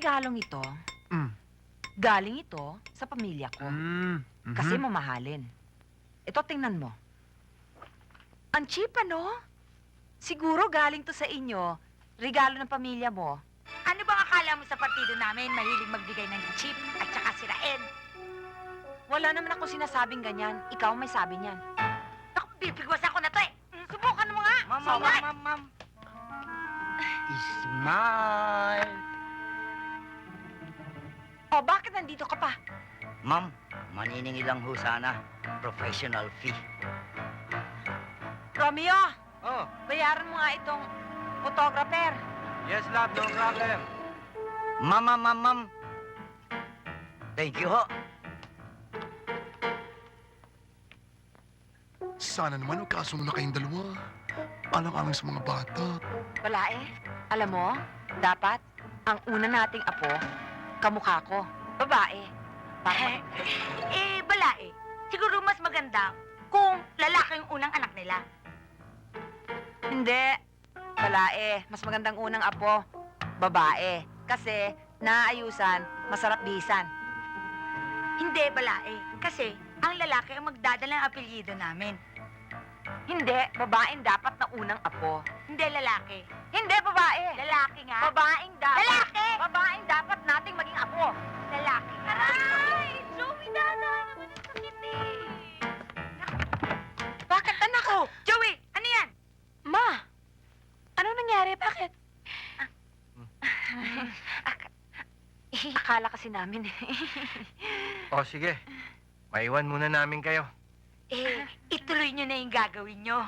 regalong ito, Mm. galing ito sa pamilya ko. Kasi mamahalin. Ito, tingnan mo. Ang cheap, ano? Siguro galing to sa inyo. Regalo ng pamilya mo. Ano bang akala mo sa partido namin? Mahilig magbigay ng chip at saka sirain. Wala naman ako sinasabing ganyan. Ikaw may sabi niyan. Naku, bibigwasan ko na to eh. Subukan mo nga. Ma'am. Smile. O, bakit nandito ka pa? Ma'am, maniningil lang ho sana. Professional fee. Romeo, Oh, bayaran mo nga itong photographer. yes, love, no problem. Ma'am. Thank you ho. Sana naman magkasunod na kayong dalawa. Alang-alang sa mga bata. Wala eh. Alam mo, dapat ang una nating apo, kamukha ko. Babae. Para Bala eh. Siguro mas maganda kung lalaki yung unang anak nila. Hindi. Balae. Mas magandang unang apo, babae. Kasi, naayusan, masarap bisan. Hindi, bala eh. Kasi ang lalaki ang magdadala ng apelyido namin. Hindi, babaeng dapat na unang apo. Hindi lalaki. Hindi, babae. Lalaki nga. Babaeng dapat. Lalaki! Babaeng dapat nating maging apo. Lalaki. Aray! Joey, dana naman ang sakit eh. Bakit, anak? Oh, Joey! Ano yan? Ma! Ano nangyari? Bakit? Akala kasi namin eh. O, sige. Maiwan muna namin kayo. Ituloy nyo na yung gagawin nyo.